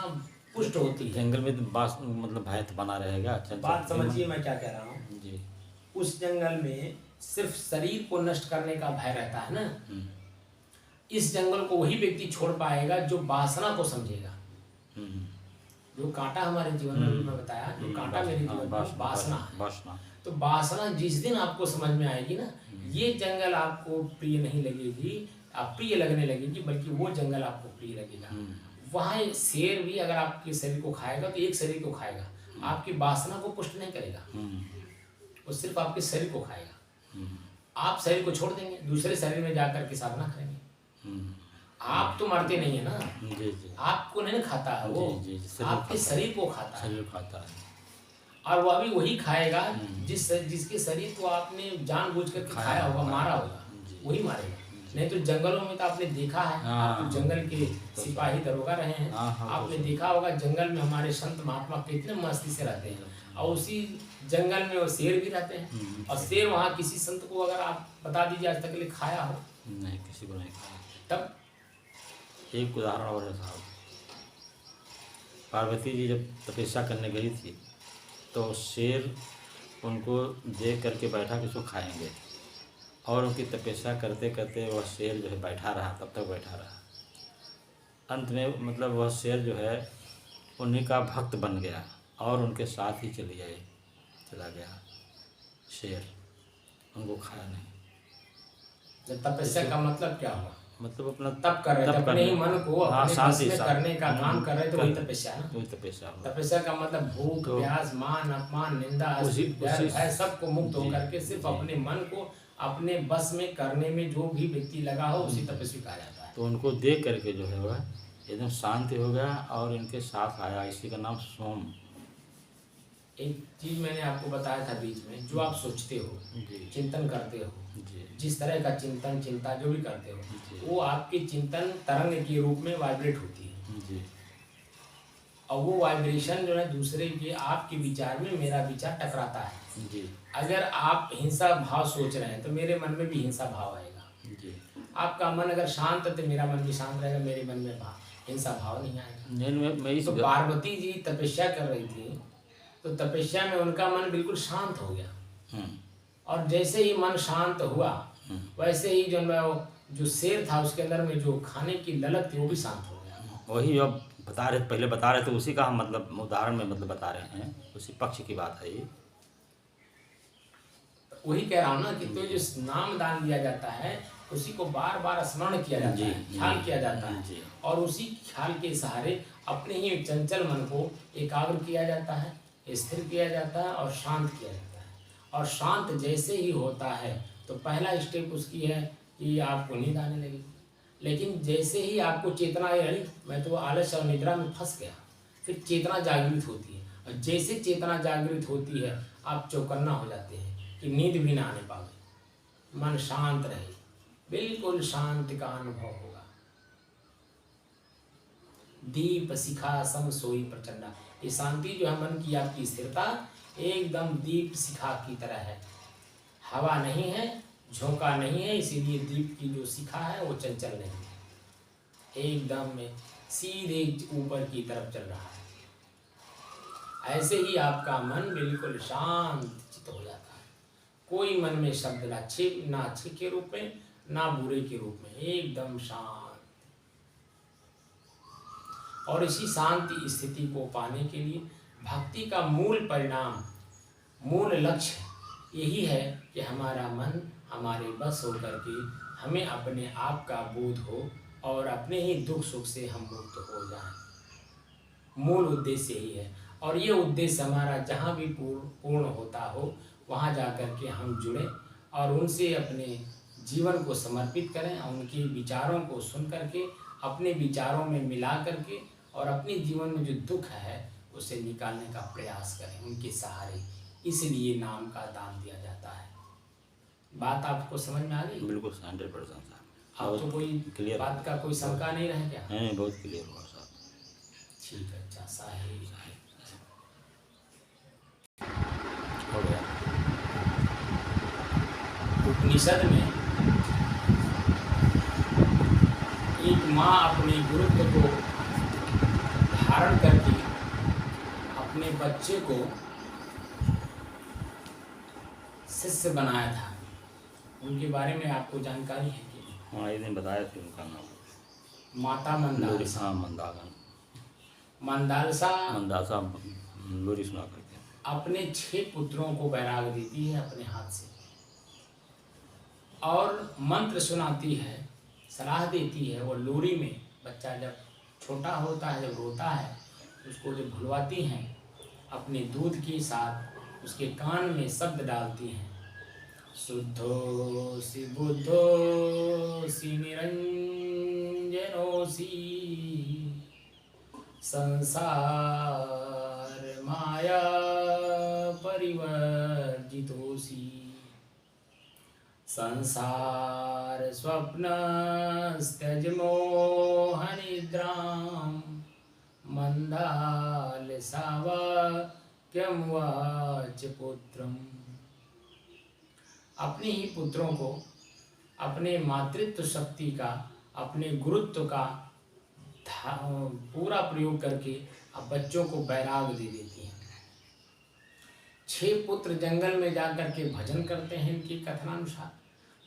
पुष्ट होती है। जंगल में तो मतलब भय तो बना रहेगा। बात समझिए मैं क्या कह रहा हूँ जी। उस जंगल में सिर्फ शरीर को नष्ट करने का भय रहता है ना। इस जंगल को वही व्यक्ति छोड़ पाएगा जो वासना को समझेगा। जो कांटा हमारे जीवन में भी मैं बताया, जो कांटा मेरे जीवन में वासना है। तो वासना जिस दिन आपको समझ में आएगी ना, ये जंगल आपको प्रिय नहीं लगेगी, अप्रिय लगने लगेगी, बल्कि वो जंगल आपको प्रिय लगेगा। वहाँ शेर भी अगर आपके शरीर को खाएगा तो एक शरीर को खाएगा, आपकी वासना को पुष्ट नहीं करेगा, वो सिर्फ आपके शरीर को खाएगा। आप शरीर को छोड़ देंगे, दूसरे शरीर में जाकर के साधना करेंगे। आप तो मरते नहीं है ना, जी जी। आपको नहीं खाता है वो, आपके शरीर को खाता है। शरीर खाता है, और वह भी वही खाएगा जिसके शरीर को आपने जानबूझ करके खाया होगा, मारा होगा, वही मारेगा। नहीं तो जंगलों में तो आपने देखा है, आप तो जंगल के सिपाही दरोगा रहे हैं, आपने देखा होगा जंगल में हमारे संत महात्मा कितने मस्ती से रहते हैं, और उसी जंगल में वो शेर भी रहते हैं। और शेर वहाँ किसी संत को अगर आप बता दीजिए आज तक के लिए खाया हो? नहीं, किसी को नहीं खाया। तब एक उदाहरण और है साहब, पार्वती जी जब तपस्या करने गई थी तो शेर उनको देख करके बैठा कि उसको खाएंगे, और उनकी तपस्या करते करते वह शेर जो है बैठा रहा, तब तक बैठा रहा। अंत में मतलब वह शेर जो है उन्हीं का भक्त बन गया और उनके साथ ही चला गया शेर, उनको खाया नहीं। तपस्या का मतलब क्या हुआ? मतलब अपना तप कर रहे थे, अपने ही मन को अपने बस में करने का काम कर रहे थे, वही तपस्या ना। वही तपस्या। तपस्या का मतलब भूख, प्यास, मान, अपमान, निंदा, सबको मुक्त होकर के सिर्फ अपने मन को अपने बस में करने में जो भी व्यक्ति लगा हो उसी तपस्वी कहा जाता है। तो उनको देख करके जो है वह एकदम शांति हो गया और इनके साथ आया। इसी का नाम सोम एक चीज मैंने आपको बताया था बीच में, जो आप सोचते हो, जी चिंतन करते हो, जी जिस तरह का चिंतन चिंता जो भी करते हो, जी वो आपके चिंतन तरंग के रूप में वाइब्रेट होती है। जी और वो वाइब्रेशन जो है दूसरे के आपके विचार में मेरा विचार टकराता है। जी अगर आप हिंसा भाव सोच रहे हैं तो मेरे मन में भी हिंसा भाव आएगा। जी। आपका मन अगर शांत है तो मेरा मन भी शांत रहेगा, मेरे मन में हिंसा भाव नहीं आएगा। नहीं मैं इस तो पार्वती जी तपस्या कर रही थी, तो तपस्या में उनका मन बिल्कुल शांत हो गया। हम्म, और जैसे ही मन शांत हुआ, वैसे ही जो शेर था उसके अंदर में जो खाने की ललक थी वो भी शांत हो गया। वही अब बता रहे पहले बता रहे थे, उसी का हम मतलब उदाहरण में मतलब बता रहे हैं, उसी पक्ष की बात है ये। वही कह रहा हूँ ना कि तो जो नाम दान दिया जाता है उसी को बार बार स्मरण किया जाता जी, है, जी, ख्याल किया जाता है, जी। और उसी ख्याल के सहारे अपने ही चंचल मन को एकाग्र किया जाता है, स्थिर किया जाता है और शांत किया जाता है। और शांत जैसे ही होता है तो पहला स्टेप उसकी है कि आपको नींद आने लगेगी। लेकिन जैसे ही आपको चेतना आई, मैं तो आलस और निद्रा में फंस गया, फिर चेतना जागृत होती है, और जैसे चेतना जागृत होती है आप चौकन्ना हो जाते हैं कि नींद भी ना आने पावे, मन शांत रहे, बिल्कुल शांति का अनुभव होगा। दीप शिखा सम सोई प्रचंडा, ये शांति जो है मन की आपकी स्थिरता एकदम दीप शिखा की तरह है। हवा नहीं है, झोंका नहीं है, इसीलिए दीप की जो शिखा है वो चंचल नहीं है, एकदम में सीधे ऊपर की तरफ चल रहा है। ऐसे ही आपका मन बिल्कुल शांत चित्त हो जाता है। कोई मन में शब्द ना अच्छे के रूप में ना बुरे के रूप में, एकदम शांत। और इसी शांति स्थिति को पाने के लिए भक्ति का मूल परिणाम, मूल लक्ष्य यही है कि हमारा मन हमारे बस होकर के हमें अपने आप का बोध हो और अपने ही दुख सुख से हम मुक्त हो जाएं। मूल उद्देश्य यही है। और ये उद्देश्य हमारा जहाँ भी पूर्ण होता हो वहाँ जा कर के हम जुड़ें और उनसे अपने जीवन को समर्पित करें, और उनके विचारों को सुन करके अपने विचारों में मिला करके और अपने जीवन में जो दुख है उसे निकालने का प्रयास करें उनके सहारे। इसलिए नाम का दान दिया जाता है। बात आपको समझ में आ गई? बिल्कुल 100% साहब। आप तो कोई क्लियर बात का कोई शंका नहीं रहे क्या? नहीं, बहुत क्लियर हुआ साहब। ठीक है, अच्छा साहिब हो गया। उपनिषद में एक माँ अपने गुरुत्व को धारण करके अपने बच्चे को शिष्य बनाया था। उनके बारे में आपको जानकारी है कि? हाँ, एक दिन बताया थे उनका नाम। माता मंदालसा। हाँ, मंदागन मंदासा लोरी सुना करके अपने 6 पुत्रों को बैराग देती है अपने हाथ से, और मंत्र सुनाती है, सलाह देती है। वो लोरी में बच्चा जब छोटा होता है, जब रोता है, उसको जब भुलवाती हैं अपने दूध के साथ, उसके कान में शब्द डालती हैं, शुद्धोसि बुद्धोसि निरंजनोसि संसार माया परिवर्जितोसि संसार स्वप्नस्त्यज मोहनिद्रां मंदालसावाक्यमुवाच पुत्रम्। अपने ही पुत्रों को अपने मातृत्व शक्ति का, अपने गुरुत्व का पूरा प्रयोग करके अब बच्चों को बैराग दे देती हैं। 6 पुत्र जंगल में जाकर के भजन करते हैं इनके कथनानुसार।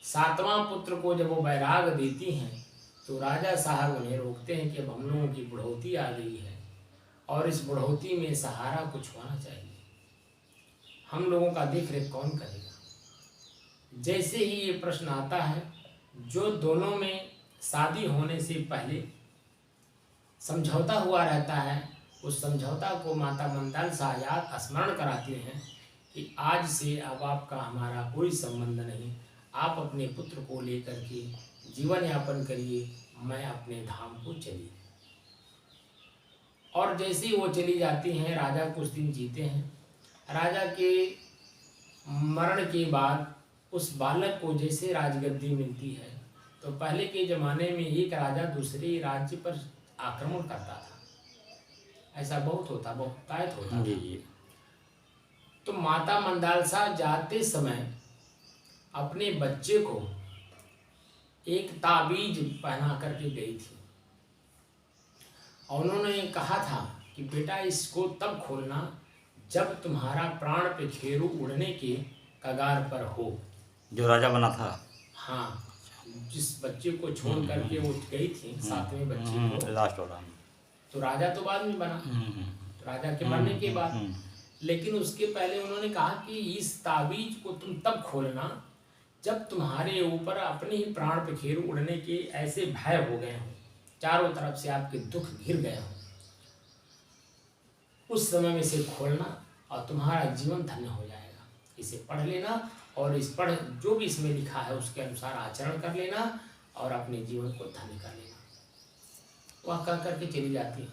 7वां पुत्र को जब वो बैराग देती हैं तो राजा साहब उन्हें रोकते हैं कि अब हम लोगों की बुढ़ौती आ गई है और इस बुढ़ौती में सहारा कुछ होना चाहिए, हम लोगों का देख रेख कौन करेगा। जैसे ही ये प्रश्न आता है, जो दोनों में शादी होने से पहले समझौता हुआ रहता है, उस समझौता को माता मंदालसा याद स्मरण कराती हैं कि आज से अब आपका हमारा कोई संबंध नहीं, आप अपने पुत्र को लेकर के जीवन यापन करिए, मैं अपने धाम को चली। और जैसे ही वो चली जाती हैं, राजा कुछ दिन जीते हैं। राजा के मरण के बाद उस बालक को जैसे राजगद्दी मिलती है, तो पहले के ज़माने में एक राजा दूसरे राज्य पर आक्रमण करता था, ऐसा बहुतायत होता जी था। जी। तो माता मंदालसा जाते समय अपने बच्चे को एक ताबीज पहना करके गई थी और उन्होंने कहा था कि बेटा इसको तब खोलना जब तुम्हारा प्राण पे खेरू उड़ने के कगार पर हो। जो राजा बना था। हाँ, जिस बच्चे को छोड़ करके वो गई थी, सातवें बच्चे को, लास्ट वाला। तो राजा तो बाद में बना, तो राजा के मरने के बाद। लेकिन उसके पहले उन्होंने कहा कि इस ताबीज को तुम तब खोलना जब तुम्हारे ऊपर अपने ही प्राण पे खेर उड़ने के ऐसे भय हो गए हों, चारों तरफ से आपके दुख घिर गए हों, उस समय में इसे खोलना और तुम्हारा जीवन धन्य हो जाएगा। इसे पढ़ लेना और इस पढ़ जो भी इसमें लिखा है उसके अनुसार आचरण कर लेना और अपने जीवन को धन्य कर लेना। वह कह करके चली जाती है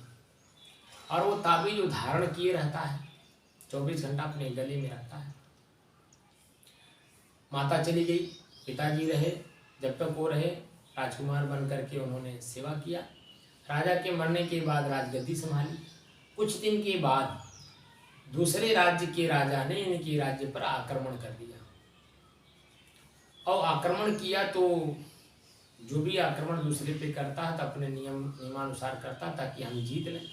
और वो ताबीज जो धारण किए रहता है 24 घंटा अपने गले में रहता है। माता चली गई, पिताजी रहे, जब तक वो रहे राजकुमार बन करके उन्होंने सेवा किया। राजा के मरने के बाद राजगद्दी संभाली। कुछ दिन के बाद दूसरे राज्य के राजा ने इनके राज्य पर आक्रमण कर दिया और आक्रमण किया तो जो भी आक्रमण दूसरे पे करता है तो अपने नियमानुसार करता ताकि हम जीत लें।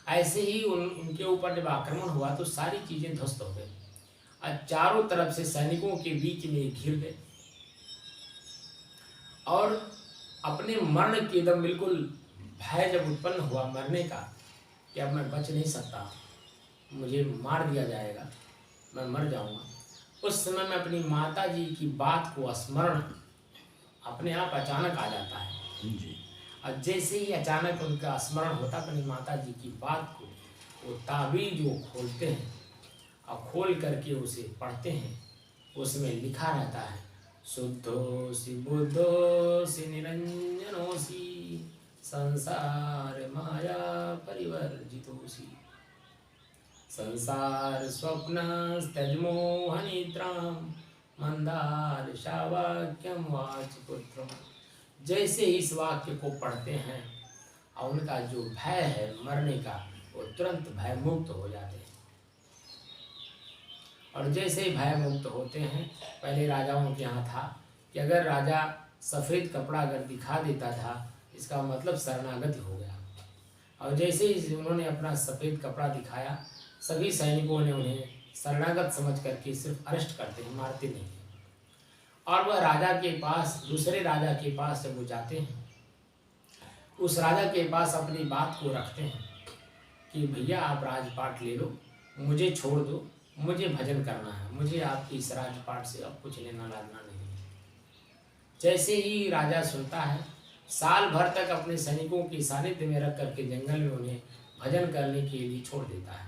ऐसे ही उनके ऊपर जब आक्रमण हुआ तो सारी चीज़ें ध्वस्त हो गई और चारों तरफ से सैनिकों के बीच में घिर गए और अपने मरण के एकदम बिल्कुल भय जब उत्पन्न हुआ मरने का कि अब मैं बच नहीं सकता, मुझे मार दिया जाएगा, मैं मर जाऊंगा। उस समय में अपनी माता जी की बात को स्मरण अपने आप अचानक आ जाता है जी। और जैसे ही अचानक उनका स्मरण होता अपनी माता जी की बात को, वो ताबीज वो खोलते हैं और खोल करके उसे पढ़ते हैं। उसमें लिखा रहता है शुद्धोसि बुद्धोसि निरंजनोसि संसार माया परिवर्जितोसि संसार स्वप्न त्यजमोह निद्रां मंदार शावाक्यम वाच पुत्रम। जैसे इस वाक्य को पढ़ते हैं और उनका जो भय है मरने का वो तुरंत भय मुक्त हो जाते हैं। और जैसे ही भय मुक्त होते हैं, पहले राजाओं के यहाँ था कि अगर राजा सफ़ेद कपड़ा अगर दिखा देता था इसका मतलब शरणागति हो गया, और जैसे ही उन्होंने अपना सफ़ेद कपड़ा दिखाया सभी सैनिकों ने उन्हें शरणागत समझ करके सिर्फ अरेस्ट करते हैं, मारते नहीं। और वह राजा के पास, दूसरे राजा के पास जब वो जाते हैं, उस राजा के पास अपनी बात को रखते हैं कि भैया आप राजपाट ले लो, मुझे छोड़ दो, मुझे भजन करना है, मुझे आपकी इस राजपाट से अब कुछ लेना लाना नहीं है। जैसे ही राजा सुनता है, साल भर तक अपने सैनिकों के सानिध्य में रख करके जंगल में उन्हें भजन करने के लिए छोड़ देता है।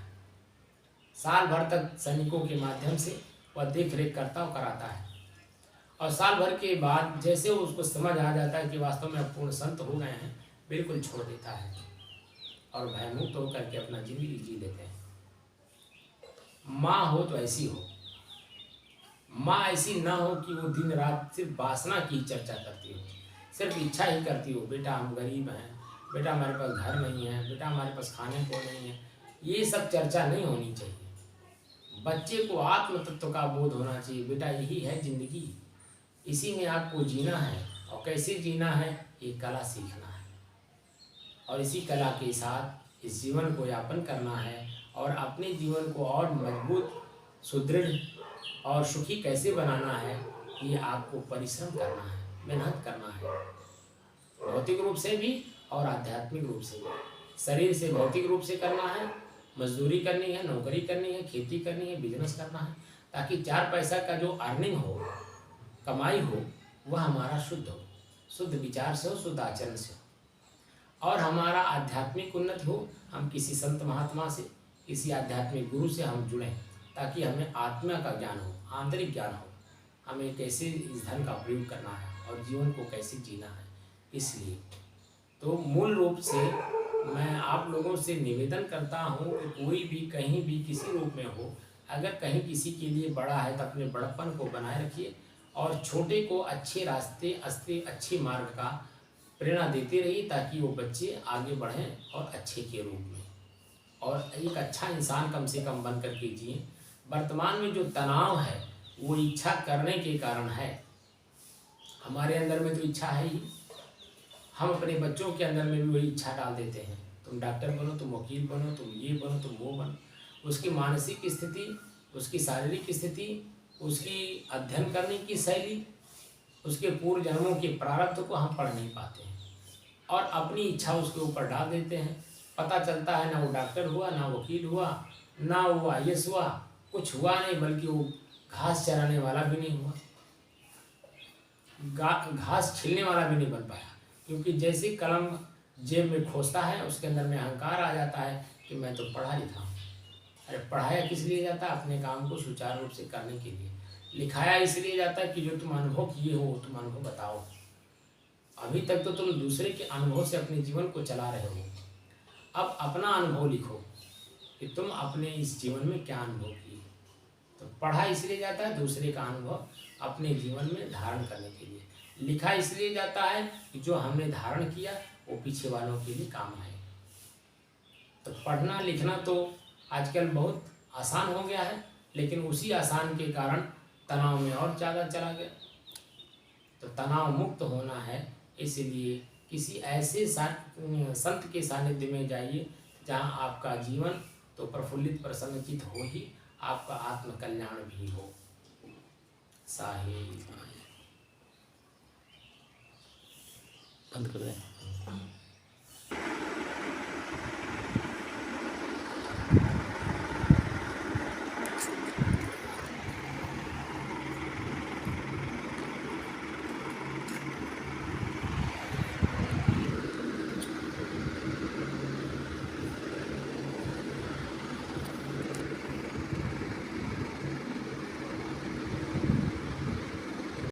साल भर तक सैनिकों के माध्यम से वह देख रेख करता और कराता है और साल भर के बाद जैसे उसको समझ आ जाता है कि वास्तव में अब पूर्ण संत हो गए हैं, बिल्कुल छोड़ देता है और भयमुक्त होकर के अपना जिंदगी जी लेते हैं। माँ हो तो ऐसी हो, माँ ऐसी ना हो कि वो दिन रात सिर्फ वासना की चर्चा करती हो, सिर्फ इच्छा ही करती हो, बेटा हम गरीब हैं, बेटा हमारे पास घर नहीं है, बेटा हमारे पास खाने को नहीं है। ये सब चर्चा नहीं होनी चाहिए। बच्चे को आत्म तत्व का बोध होना चाहिए, बेटा यही है जिंदगी, इसी में आपको जीना है और कैसे जीना है ये कला सीखना है और इसी कला के साथ इस जीवन को यापन करना है और अपने जीवन को और मजबूत, सुदृढ़ और सुखी कैसे बनाना है ये आपको परिश्रम करना है, मेहनत करना है, भौतिक रूप से भी और आध्यात्मिक रूप से भी। शरीर से भौतिक रूप से करना है, मजदूरी करनी है, नौकरी करनी है, खेती करनी है, बिजनेस करना है, ताकि 4 पैसा का जो अर्निंग हो, कमाई हो, वह हमारा शुद्ध हो, शुद्ध विचार से हो, शुद्ध आचरण से हो और हमारा आध्यात्मिक उन्नति हो। हम किसी संत महात्मा से, किसी आध्यात्मिक गुरु से हम जुड़ें ताकि हमें आत्मा का ज्ञान हो, आंतरिक ज्ञान हो, हमें कैसे इस धन का प्रयोग करना है और जीवन को कैसे जीना है। इसलिए तो मूल रूप से मैं आप लोगों से निवेदन करता हूँ कि कोई भी कहीं भी किसी रूप में हो, अगर कहीं किसी के लिए बड़ा है तो अपने बड़प्पन को बनाए रखिए और छोटे को अच्छे रास्ते अच्छे मार्ग का प्रेरणा देते रहिए, ताकि वो बच्चे आगे बढ़ें और अच्छे के रूप में और एक अच्छा इंसान कम से कम बन करके जिए। वर्तमान में जो तनाव है वो इच्छा करने के कारण है। हमारे अंदर में तो इच्छा है ही, हम अपने बच्चों के अंदर में भी वही इच्छा डाल देते हैं, तुम डॉक्टर बनो, तुम वकील बनो, तुम ये बनो, तुम वो बनो। उसकी मानसिक स्थिति, उसकी शारीरिक स्थिति, उसकी अध्ययन करने की शैली, उसके पूर्व जन्मों के प्रारब्ध को हम पढ़ नहीं पाते हैं और अपनी इच्छा उसके ऊपर डाल देते हैं। पता चलता है ना वो डॉक्टर हुआ, ना वकील हुआ, ना वो IAS हुआ, कुछ हुआ नहीं, बल्कि वो घास चराने वाला भी नहीं हुआ, घास छीलने वाला भी नहीं बन पाया। क्योंकि जैसे कलम जेब में खोसता है उसके अंदर में अहंकार आ जाता है कि मैं तो पढ़ा लिखा हूँ। अरे पढ़ाया किस लिए जाता है? अपने काम को सुचारू रूप से करने के लिए। लिखाया इसलिए जाता है कि जो तुम अनुभव किए हो तुम अनुभव बताओ। अभी तक तो तुम दूसरे के अनुभव से अपने जीवन को चला रहे हो, अब अपना अनुभव लिखो कि तुम अपने इस जीवन में क्या अनुभव किए। तो पढ़ा इसलिए जाता है दूसरे का अनुभव अपने जीवन में धारण करने के लिए। लिखा इसलिए जाता है कि जो हमने धारण किया वो पीछे वालों के लिए काम आए। तो पढ़ना लिखना तो आजकल बहुत आसान हो गया है, लेकिन उसी आसान के कारण तनाव में और ज़्यादा चला गया। तो तनाव मुक्त होना है, इसलिए किसी ऐसे संत के सानिध्य में जाइए जहाँ आपका जीवन तो प्रफुल्लित प्रसन्नचित हो ही, आपका आत्म कल्याण भी हो। साहिब बंद कर दें।